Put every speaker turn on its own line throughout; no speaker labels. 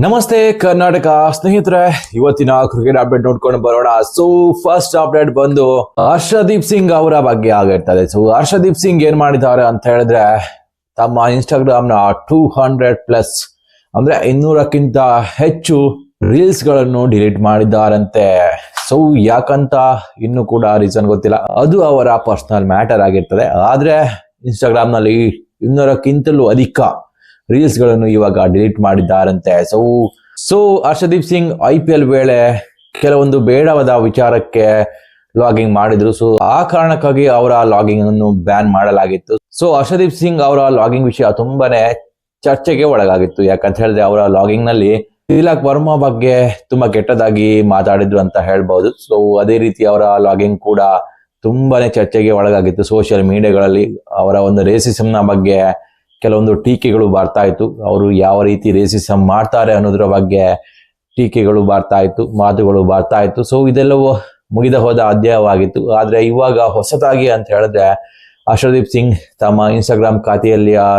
ನಮಸ್ತೆ ಕರ್ನಾಟಕ ಸ್ನೇಹಿತರೆ, ಇವತ್ತಿನ ಕ್ರಿಕೆಟ್ ಅಪ್ಡೇಟ್ ನೋಡ್ಕೊಂಡು ಬರೋಣ. ಸೊ ಫಸ್ಟ್ ಅಪ್ಡೇಟ್ ಬಂದು ಹರ್ಷದೀಪ್ ಸಿಂಗ್ ಅವರ ಬಗ್ಗೆ ಆಗಿರ್ತದೆ. ಸೊ ಹರ್ಷದೀಪ್ ಸಿಂಗ್ ಏನ್ ಮಾಡಿದ್ದಾರೆ ಅಂತ ಹೇಳಿದ್ರೆ, ತಮ್ಮ ಇನ್ಸ್ಟಾಗ್ರಾಮ್ ನ 200+ ಅಂದ್ರೆ 200ಕ್ಕಿಂತ ಹೆಚ್ಚು ರೀಲ್ಸ್ ಗಳನ್ನು ಡಿಲೀಟ್ ಮಾಡಿದ್ದಾರಂತೆ. ಸೊ ಯಾಕಂತ ಇನ್ನು ಕೂಡ ರೀಸನ್ ಗೊತ್ತಿಲ್ಲ, ಅದು ಅವರ ಪರ್ಸನಲ್ ಮ್ಯಾಟರ್ ಆಗಿರ್ತದೆ. ಆದ್ರೆ ಇನ್ಸ್ಟಾಗ್ರಾಮ್ ನಲ್ಲಿ 200ಕ್ಕಿಂತಲೂ ಅಧಿಕ ರೀಲ್ಸ್ ಗಳನ್ನು ಇವಾಗ ಡಿಲೀಟ್ ಮಾಡಿದ್ದಾರಂತೆ. ಸೊ ಹರ್ಷದೀಪ್ ಸಿಂಗ್ IPL ವೇಳೆ ಕೆಲವೊಂದು ಬೇಡವಾದ ವಿಚಾರಕ್ಕೆ ಲಾಗಿಂಗ್ ಮಾಡಿದ್ರು. ಸೊ ಆ ಕಾರಣಕ್ಕಾಗಿ ಅವರ ಲಾಗಿಂಗ್ ಅನ್ನು ಬ್ಯಾನ್ ಮಾಡಲಾಗಿತ್ತು. ಸೊ ಹರ್ಷದೀಪ್ ಸಿಂಗ್ ಅವರ ಲಾಗಿಂಗ್ ವಿಷಯ ತುಂಬಾನೇ ಚರ್ಚೆಗೆ ಒಳಗಾಗಿತ್ತು. ಯಾಕಂತ ಹೇಳಿದ್ರೆ ಅವರ ಲಾಗಿಂಗ್ ನಲ್ಲಿ ತಿಲಕ್ ವರ್ಮಾ ಬಗ್ಗೆ ತುಂಬಾ ಕೆಟ್ಟದಾಗಿ ಮಾತಾಡಿದ್ರು ಅಂತ ಹೇಳ್ಬಹುದು. ಸೊ ಅದೇ ರೀತಿ ಅವರ ಲಾಗಿಂಗ್ ಕೂಡ ತುಂಬಾನೇ ಚರ್ಚೆಗೆ ಒಳಗಾಗಿತ್ತು. ಸೋಷಿಯಲ್ ಮೀಡಿಯಾಗಳಲ್ಲಿ ಅವರ ಒಂದು ರೇಸಿಸಮ್ ನ ಬಗ್ಗೆ ಕೆಲವೊಂದು ಟೀಕೆಗಳು ಬರ್ತಾ ಇತ್ತು. ಅವರು ಯಾವ ರೀತಿ ರೇಸಿಸಮ್ ಮಾಡ್ತಾರೆ ಅನ್ನೋದ್ರ ಬಗ್ಗೆ ಟೀಕೆಗಳು ಬರ್ತಾ ಇತ್ತು, ಮಾತುಗಳು ಬರ್ತಾ ಇತ್ತು. ಸೊ ಇದೆಲ್ಲವೂ ಮುಗಿದ ಹೋದ ಅಧ್ಯಾಯವಾಗಿತ್ತು. ಆದ್ರೆ ಇವಾಗ ಹೊಸದಾಗಿ ಅಂತ ಹೇಳಿದ್ರೆ ಹರ್ಷದೀಪ್ ಸಿಂಗ್ ತಮ್ಮ ಇನ್ಸ್ಟಾಗ್ರಾಮ್ ಖಾತೆಯಲ್ಲಿ ಆ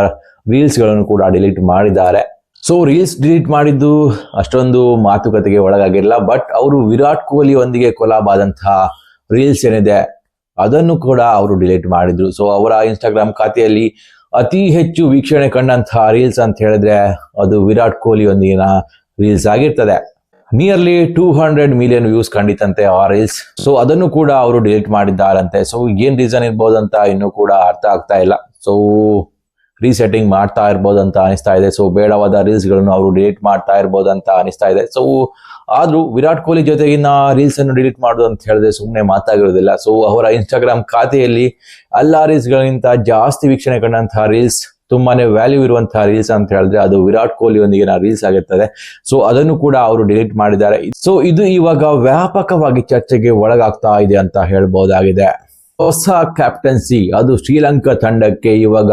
ರೀಲ್ಸ್ ಗಳನ್ನು ಕೂಡ ಡಿಲೀಟ್ ಮಾಡಿದ್ದಾರೆ. ಸೊ ರೀಲ್ಸ್ ಡಿಲೀಟ್ ಮಾಡಿದ್ದು ಅಷ್ಟೊಂದು ಮಾತುಕತೆಗೆ ಒಳಗಾಗಿರಲಿಲ್ಲ. ಬಟ್ ಅವರು ವಿರಾಟ್ ಕೊಹ್ಲಿ ಒಂದಿಗೆ ಕೊಲಾಬ್ ಆದಂತಹ ರೀಲ್ಸ್ ಏನಿದೆ ಅದನ್ನು ಕೂಡ ಅವರು ಡಿಲೀಟ್ ಮಾಡಿದ್ರು. ಸೊ ಅವರ ಇನ್ಸ್ಟಾಗ್ರಾಮ್ ಖಾತೆಯಲ್ಲಿ ಅತಿ ಹೆಚ್ಚು ವೀಕ್ಷಣೆ ಕಂಡಂತಹ ರೀಲ್ಸ್ ಅಂತ ಹೇಳಿದ್ರೆ ಅದು ವಿರಾಟ್ ಕೊಹ್ಲಿ ಒಂದಿಗಿನ ರೀಲ್ಸ್ ಆಗಿರ್ತದೆ. ನಿಯರ್ಲಿ 200 ಮಿಲಿಯನ್ ವ್ಯೂಸ್ ಕಂಡಿತಂತೆ ಆ ರೀಲ್ಸ್. ಸೊ ಅದನ್ನು ಕೂಡ ಅವರು ಡಿಲೀಟ್ ಮಾಡಿದ್ದಾರಂತೆ. ಸೊ ಏನ್ ರೀಸನ್ ಇರ್ಬೋದಂತ ಇನ್ನೂ ಕೂಡ ಅರ್ಥ ಆಗ್ತಾ ಇಲ್ಲ. ಸೊ ರೀಸೆಟ್ಟಿಂಗ್ ಮಾಡ್ತಾ ಇರ್ಬೋದಂತ ಅನಿಸ್ತಾ ಇದೆ. ಸೊ ಬೇಡವಾದ ರೀಲ್ಸ್ ಗಳನ್ನು ಅವರು ಡಿಲೀಟ್ ಮಾಡ್ತಾ ಇರ್ಬೋದಂತ ಅನಿಸ್ತಾ ಇದೆ. ಸೊ ಆದ್ರೂ ವಿರಾಟ್ ಕೊಹ್ಲಿ ಜೊತೆಗಿನ ರೀಲ್ಸ್ ಅನ್ನು ಡಿಲೀಟ್ ಮಾಡೋದು ಅಂತ ಹೇಳಿದ್ರೆ ಸುಮ್ಮನೆ ಮಾತಾಗಿರೋದಿಲ್ಲ. ಸೊ ಅವರ ಇನ್ಸ್ಟಾಗ್ರಾಮ್ ಖಾತೆಯಲ್ಲಿ ಎಲ್ಲಾ ರೀಲ್ಸ್ ಗಳಿಗಿಂತ ಜಾಸ್ತಿ ವೀಕ್ಷಣೆ ಕಂಡಂತಹ ರೀಲ್ಸ್, ತುಂಬಾನೇ ವ್ಯಾಲ್ಯೂ ಇರುವಂತಹ ರೀಲ್ಸ್ ಅಂತ ಹೇಳಿದ್ರೆ ಅದು ವಿರಾಟ್ ಕೊಹ್ಲಿ ಒಂದಿಗಿನ ರೀಲ್ಸ್ ಆಗಿರ್ತದೆ. ಸೊ ಅದನ್ನು ಕೂಡ ಅವರು ಡಿಲೀಟ್ ಮಾಡಿದ್ದಾರೆ. ಸೊ ಇದು ಇವಾಗ ವ್ಯಾಪಕವಾಗಿ ಚರ್ಚೆಗೆ ಒಳಗಾಗ್ತಾ ಇದೆ ಅಂತ ಹೇಳ್ಬಹುದಾಗಿದೆ. ಹೊಸ ಕ್ಯಾಪ್ಟನ್ಸಿ, ಅದು ಶ್ರೀಲಂಕಾ ತಂಡಕ್ಕೆ ಇವಾಗ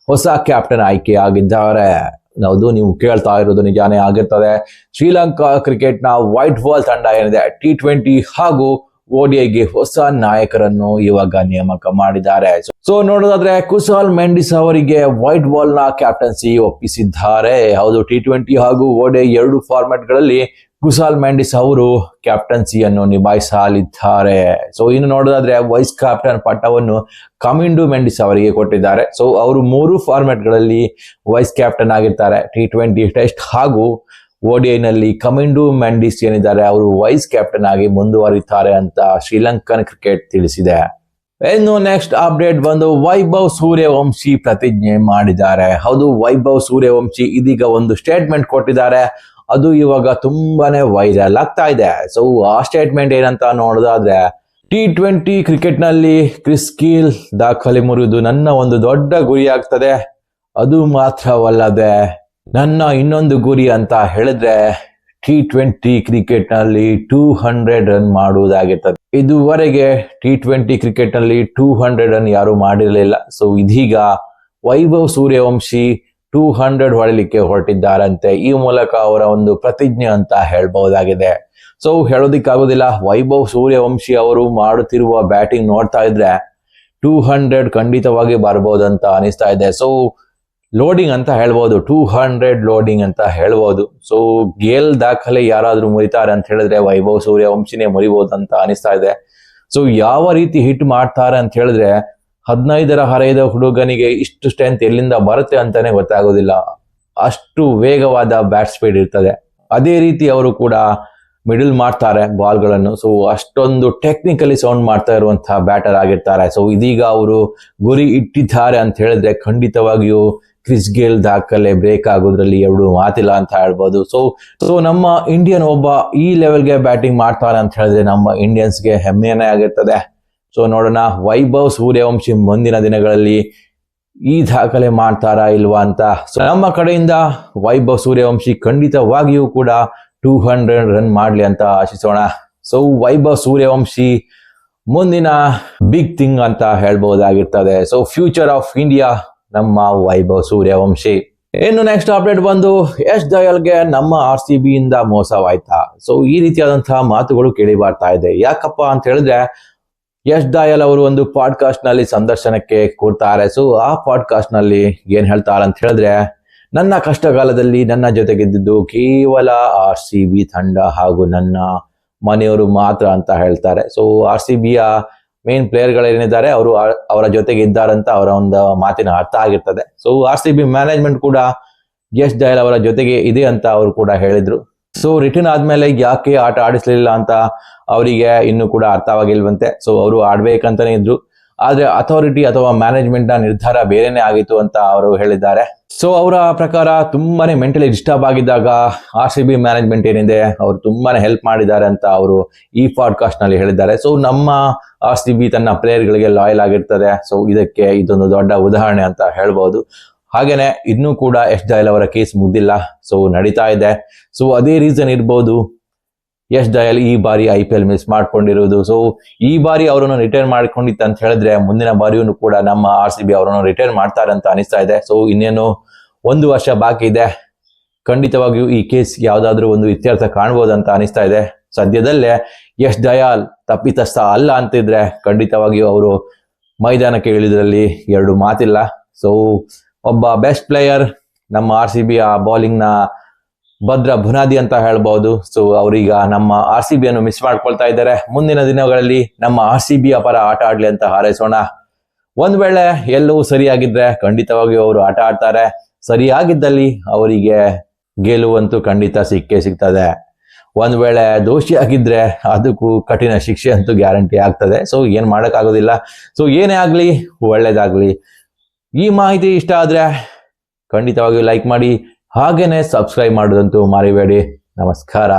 ಹೊಸ ಕ್ಯಾಪ್ಟನ್ ಆಯ್ಕೆ ಆಗಿದ್ದಾರೆ. ಹೌದು, ನೀವು ಕೇಳ್ತಾ ಇರೋದು ನಿಜಾನೇ ಆಗಿರ್ತದೆ. ಶ್ರೀಲಂಕಾ ಕ್ರಿಕೆಟ್ ನ ವೈಟ್ ಬಾಲ್ ತಂಡ ಏನಿದೆ T20 ಹಾಗೂ ODIಗೆ ಹೊಸ ನಾಯಕರನ್ನು ಇವಾಗ ನೇಮಕ ಮಾಡಿದ್ದಾರೆ. ಸೊ ನೋಡೋದಾದ್ರೆ ಕುಸಾಲ್ ಮೆಂಡಿಸ್ ಅವರಿಗೆ ವೈಟ್ ಬಾಲ್ ನ ಕ್ಯಾಪ್ಟನ್ಸಿ ಒಪ್ಪಿಸಿದ್ದಾರೆ. ಹೌದು, T20 ಹಾಗೂ ODI ಎರಡು ಫಾರ್ಮ್ಯಾಟ್ ಗಳಲ್ಲಿ ಕುಸಾಲ್ ಮೆಂಡಿಸ್ ಅವರು ಕ್ಯಾಪ್ಟನ್ಸಿಯನ್ನು ನಿಭಾಯಿಸಲಿದ್ದಾರೆ. ಸೊ ಇನ್ನು ನೋಡೋದಾದ್ರೆ ವೈಸ್ ಕ್ಯಾಪ್ಟನ್ ಪಟ್ಟವನ್ನು ಕಮಿಂಡು ಮೆಂಡಿಸ್ ಅವರಿಗೆ ಕೊಟ್ಟಿದ್ದಾರೆ. ಸೊ ಅವರು 3 ಫಾರ್ಮ್ಯಾಟ್ ಗಳಲ್ಲಿ ವೈಸ್ ಕ್ಯಾಪ್ಟನ್ ಆಗಿರ್ತಾರೆ. T20 ಟೆಸ್ಟ್ ಹಾಗೂ ODI ನಲ್ಲಿ ಕಮಿಂಡು ಮೆಂಡಿಸ್ ಏನಿದ್ದಾರೆ ಅವರು ವೈಸ್ ಕ್ಯಾಪ್ಟನ್ ಆಗಿ ಮುಂದುವರಿತಾರೆ ಅಂತ ಶ್ರೀಲಂಕನ್ ಕ್ರಿಕೆಟ್ ತಿಳಿಸಿದೆ. ಇನ್ನು ನೆಕ್ಸ್ಟ್ ಅಪ್ಡೇಟ್ ಬಂದು ವೈಭವ್ ಸೂರ್ಯವಂಶಿ ಪ್ರತಿಜ್ಞೆ ಮಾಡಿದ್ದಾರೆ. ಹೌದು, ವೈಭವ್ ಸೂರ್ಯವಂಶಿ ಇದೀಗ ಒಂದು ಸ್ಟೇಟ್ಮೆಂಟ್ ಕೊಟ್ಟಿದ್ದಾರೆ. ಅದು ಇವಾಗ ತುಂಬಾನೇ ವೈರಲ್ ಆಗ್ತಾ ಇದೆ. ಸೊ ಆ ಸ್ಟೇಟ್ಮೆಂಟ್ ಏನಂತ ನೋಡೋದಾದ್ರೆ, T20 ಕ್ರಿಕೆಟ್ ನಲ್ಲಿ ಕ್ರಿಸ್ ಗೇಲ್ ದಾಖಲೆ ಮುರಿದು ನನ್ನ ಒಂದು ದೊಡ್ಡ ಗುರಿ ಆಗ್ತದೆ. ಅದು ಮಾತ್ರವಲ್ಲದೆ ನನ್ನ ಇನ್ನೊಂದು ಗುರಿ ಅಂತ ಹೇಳಿದ್ರೆ T20 ಕ್ರಿಕೆಟ್ ನಲ್ಲಿ 200 ರನ್ ಮಾಡುವುದಾಗಿರ್ತದೆ. ಇದುವರೆಗೆ T20 ಕ್ರಿಕೆಟ್ ನಲ್ಲಿ 200 ರನ್ ಯಾರು ಮಾಡಿರಲಿಲ್ಲ. ಸೊ ಇದೀಗ ವೈಭವ್ ಸೂರ್ಯವಂಶಿ 200 ಹೊಡಿಲಿಕ್ಕೆ ಹೊರಟಿದ್ದಾರಂತೆ. ಈ ಮೂಲಕ ಅವರ ಒಂದು ಪ್ರತಿಜ್ಞೆ ಅಂತ ಹೇಳ್ಬಹುದಾಗಿದೆ. ಸೊ ಹೇಳೋದಿಕ್ಕಾಗೋದಿಲ್ಲ, ವೈಭವ್ ಸೂರ್ಯವಂಶಿ ಅವರು ಮಾಡುತ್ತಿರುವ ಬ್ಯಾಟಿಂಗ್ ನೋಡ್ತಾ ಇದ್ರೆ 200 ಖಂಡಿತವಾಗಿ ಬರ್ಬೋದಂತ ಅನಿಸ್ತಾ ಇದೆ. ಸೊ ಲೋಡಿಂಗ್ ಅಂತ ಹೇಳ್ಬೋದು, 200 ಲೋಡಿಂಗ್ ಅಂತ ಹೇಳ್ಬೋದು. ಸೊ ಗೇಲ್ ದಾಖಲೆ ಯಾರಾದ್ರೂ ಮುರಿತಾರೆ ಅಂತ ಹೇಳಿದ್ರೆ ವೈಭವ್ ಸೂರ್ಯವಂಶಿನೇ ಮುರಿಬಹುದು ಅಂತ ಅನಿಸ್ತಾ ಇದೆ. ಸೊ ಯಾವ ರೀತಿ ಹಿಟ್ ಮಾಡ್ತಾರೆ ಅಂತ ಹೇಳಿದ್ರೆ 15ರ ಹರೆಯದ ಹುಡುಗನಿಗೆ ಇಷ್ಟು ಸ್ಟ್ರೆಂತ್ ಎಲ್ಲಿಂದ ಬರುತ್ತೆ ಅಂತಾನೆ ಗೊತ್ತಾಗೋದಿಲ್ಲ. ಅಷ್ಟು ವೇಗವಾದ ಬ್ಯಾಟ್ ಸ್ಪೀಡ್ ಇರ್ತದೆ. ಅದೇ ರೀತಿ ಅವರು ಕೂಡ ಮಿಡಲ್ ಮಾಡ್ತಾರೆ ಬಾಲ್ಗಳನ್ನು. ಸೊ ಅಷ್ಟೊಂದು ಟೆಕ್ನಿಕಲಿ ಸೌಂಡ್ ಮಾಡ್ತಾ ಇರುವಂತಹ ಬ್ಯಾಟರ್ ಆಗಿರ್ತಾರೆ. ಸೊ ಇದೀಗ ಅವರು ಗುರಿ ಇಟ್ಟಿದ್ದಾರೆ ಅಂತ ಹೇಳಿದ್ರೆ ಖಂಡಿತವಾಗಿಯೂ ಕ್ರಿಸ್ ಗೇಲ್ ದಾಖಲೆ ಬ್ರೇಕ್ ಆಗೋದ್ರಲ್ಲಿ ಎರಡು ಮಾತಿಲ್ಲ ಅಂತ ಹೇಳ್ಬೋದು. ಸೊ ನಮ್ಮ ಇಂಡಿಯನ್ ಒಬ್ಬ ಈ ಲೆವೆಲ್ಗೆ ಬ್ಯಾಟಿಂಗ್ ಮಾಡ್ತಾರೆ ಅಂತ ಹೇಳಿದ್ರೆ ನಮ್ಮ ಇಂಡಿಯನ್ಸ್ಗೆ ಹೆಮ್ಮೆನೇ ಆಗಿರ್ತದೆ. ಸೊ ನೋಡೋಣ ವೈಭವ್ ಸೂರ್ಯವಂಶಿ ಮುಂದಿನ ದಿನಗಳಲ್ಲಿ ಈ ದಾಖಲೆ ಮಾಡ್ತಾರಾ ಇಲ್ವಾ ಅಂತ. ಸೊ ನಮ್ಮ ಕಡೆಯಿಂದ ವೈಭವ್ ಸೂರ್ಯವಂಶಿ ಖಂಡಿತವಾಗಿಯೂ ಕೂಡ 200 ರನ್ ಮಾಡ್ಲಿ ಅಂತ ಆಶಿಸೋಣ. ಸೊ ವೈಭವ್ ಸೂರ್ಯವಂಶಿ ಮುಂದಿನ ಬಿಗ್ ಥಿಂಗ್ ಅಂತ ಹೇಳ್ಬಹುದಾಗಿರ್ತದೆ. ಸೊ ಫ್ಯೂಚರ್ ಆಫ್ ಇಂಡಿಯಾ ನಮ್ಮ ವೈಭವ್ ಸೂರ್ಯವಂಶಿ. ಇನ್ನು ನೆಕ್ಸ್ಟ್ ಅಪ್ಡೇಟ್ ಬಂದು ಯಶ್ ದಯಾಲ್ಗೆ ನಮ್ಮ RCB ಇಂದ ಮೋಸವಾಯ್ತಾ. ಸೊ ಈ ರೀತಿಯಾದಂತಹ ಮಾತುಗಳು ಕೇಳಿ ಬರ್ತಾ ಇದೆ. ಯಾಕಪ್ಪ ಅಂತ ಹೇಳಿದ್ರೆ ಯಶ್ ದಯಾಲ್ ಅವರು ಒಂದು ಪಾಡ್ಕಾಸ್ಟ್ ನಲ್ಲಿ ಸಂದರ್ಶನಕ್ಕೆ ಕೂರ್ತಾರೆ. ಸೊ ಆ ಪಾಡ್ಕಾಸ್ಟ್ ನಲ್ಲಿ ಏನ್ ಹೇಳ್ತಾರೆ ಅಂತ ಹೇಳಿದ್ರೆ, ನನ್ನ ಕಷ್ಟಕಾಲದಲ್ಲಿ ನನ್ನ ಜೊತೆಗಿದ್ದಿದ್ದು ಕೇವಲ RCB ತಂಡ ಹಾಗೂ ನನ್ನ ಮನೆಯವರು ಮಾತ್ರ ಅಂತ ಹೇಳ್ತಾರೆ. ಸೊ RCBಯ ಮೇನ್ ಪ್ಲೇಯರ್ಗಳೇನಿದ್ದಾರೆ ಅವರು ಅವರ ಜೊತೆಗೆ ಇದ್ದಾರಂತ ಅವರ ಒಂದು ಮಾತಿನ ಅರ್ಥ ಆಗಿರ್ತದೆ. ಸೊ RCB ಮ್ಯಾನೇಜ್ಮೆಂಟ್ ಕೂಡ ಯಶ್ ದಯಾಲ್ ಅವರ ಜೊತೆಗೆ ಇದೆ ಅಂತ ಅವರು ಕೂಡ ಹೇಳಿದ್ರು. ಸೊ ರಿಟರ್ನ್ ಆದ್ಮೇಲೆ ಯಾಕೆ ಆಟ ಆಡಿಸ್ಲಿಲ್ಲ ಅಂತ ಅವರಿಗೆ ಇನ್ನೂ ಕೂಡ ಅರ್ಥವಾಗಿಲ್ವಂತೆ. ಸೊ ಅವರು ಆಡ್ಬೇಕಂತಾನೆ ಇದ್ರು, ಆದ್ರೆ ಅಥಾರಿಟಿ ಅಥವಾ ಮ್ಯಾನೇಜ್ಮೆಂಟ್ ನ ನಿರ್ಧಾರ ಬೇರೆನೆ ಆಗಿತ್ತು ಅಂತ ಅವರು ಹೇಳಿದ್ದಾರೆ. ಸೊ ಅವರ ಪ್ರಕಾರ ತುಂಬಾನೇ ಮೆಂಟಲಿ ಡಿಸ್ಟರ್ಬ್ ಆಗಿದ್ದಾಗ RCB ಮ್ಯಾನೇಜ್ಮೆಂಟ್ ಏನಿದೆ ಅವರು ತುಂಬಾನೇ ಹೆಲ್ಪ್ ಮಾಡಿದ್ದಾರೆ ಅಂತ ಅವರು ಈ ಪಾಡ್ಕಾಸ್ಟ್ ನಲ್ಲಿ ಹೇಳಿದ್ದಾರೆ. ಸೊ ನಮ್ಮ RCB ತನ್ನ ಪ್ಲೇಯರ್ ಗಳಿಗೆ ಲಾಯಲ್ ಆಗಿರ್ತದೆ. ಸೊ ಇದಕ್ಕೆ ಇದೊಂದು ದೊಡ್ಡ ಉದಾಹರಣೆ ಅಂತ ಹೇಳ್ಬಹುದು. ಹಾಗೇನೆ ಇನ್ನೂ ಕೂಡ ಯಶ್ ದಯಾಲ್ ಅವರ ಕೇಸ್ ಮುಗ್ದಿಲ್ಲ, ಸೊ ನಡೀತಾ ಇದೆ. ಸೊ ಅದೇ ರೀಸನ್ ಇರ್ಬೋದು ಯಶ್ ದಯಾಲ್ ಈ ಬಾರಿ IPL ಮಿಸ್ ಮಾಡ್ಕೊಂಡಿರುವುದು. ಸೊ ಈ ಬಾರಿ ಅವರನ್ನು ರಿಟೈರ್ ಮಾಡ್ಕೊಂಡಿತ್ತು ಅಂತ ಹೇಳಿದ್ರೆ ಮುಂದಿನ ಬಾರಿಯೂ ಕೂಡ ನಮ್ಮ RCB ಅವರನ್ನು ರಿಟೈರ್ ಮಾಡ್ತಾರೆ ಅಂತ ಅನಿಸ್ತಾ ಇದೆ. ಸೊ ಇನ್ನೇನು 1 ವರ್ಷ ಬಾಕಿ ಇದೆ, ಖಂಡಿತವಾಗಿಯೂ ಈ ಕೇಸ್ ಯಾವ್ದಾದ್ರು ಒಂದು ಇತ್ಯರ್ಥ ಕಾಣ್ಬೋದು ಅಂತ ಅನಿಸ್ತಾ ಇದೆ. ಸದ್ಯದಲ್ಲೇ ಯಶ್ ದಯಾಲ್ ತಪ್ಪಿತಸ್ಥ ಅಲ್ಲ ಅಂತಿದ್ರೆ ಖಂಡಿತವಾಗಿಯೂ ಅವರು ಮೈದಾನಕ್ಕೆ ಇಳಿದ್ರಲ್ಲಿ 2 ಮಾತಿಲ್ಲ. ಸೊ ಒಬ್ಬ ಬೆಸ್ಟ್ ಪ್ಲೇಯರ್, ನಮ್ಮ RCBಯ ಬೌಲಿಂಗ್ ನ ಭದ್ರ ಬುನಾದಿ ಅಂತ ಹೇಳ್ಬಹುದು. ಸೊ ಅವರೀಗ ನಮ್ಮ RCB ಅನ್ನು ಮಿಸ್ ಮಾಡ್ಕೊಳ್ತಾ ಇದ್ದಾರೆ. ಮುಂದಿನ ದಿನಗಳಲ್ಲಿ ನಮ್ಮ RCBಯ ಪರ ಆಟ ಆಡ್ಲಿ ಅಂತ ಹಾರೈಸೋಣ. ಒಂದ್ ವೇಳೆ ಎಲ್ಲವೂ ಸರಿಯಾಗಿದ್ರೆ ಖಂಡಿತವಾಗಿಯೂ ಅವರು ಆಟ ಆಡ್ತಾರೆ, ಸರಿಯಾಗಿದ್ದಲ್ಲಿ ಅವರಿಗೆ ಗೆಲುವಂತೂ ಖಂಡಿತ ಸಿಕ್ಕೇ ಸಿಗ್ತದೆ. ಒಂದ್ ವೇಳೆ ದೋಷಿಯಾಗಿದ್ರೆ ಅದಕ್ಕೂ ಕಠಿಣ ಶಿಕ್ಷೆ ಅಂತೂ ಗ್ಯಾರಂಟಿ ಆಗ್ತದೆ. ಸೊ ಏನ್ ಮಾಡಕ್ಕಾಗೋದಿಲ್ಲ. ಸೊ ಏನೇ ಆಗ್ಲಿ ಒಳ್ಳೇದಾಗ್ಲಿ. ಈ ಮಾಹಿತಿ ಇಷ್ಟ ಆದ್ರೆ ಖಂಡಿತವಾಗಿಯೂ ಲೈಕ್ ಮಾಡಿ, ಹಾಗೇನೆ ಸಬ್ಸ್ಕ್ರೈಬ್ ಮಾಡೋದಂತೂ ಮರಿಬೇಡಿ. ನಮಸ್ಕಾರ.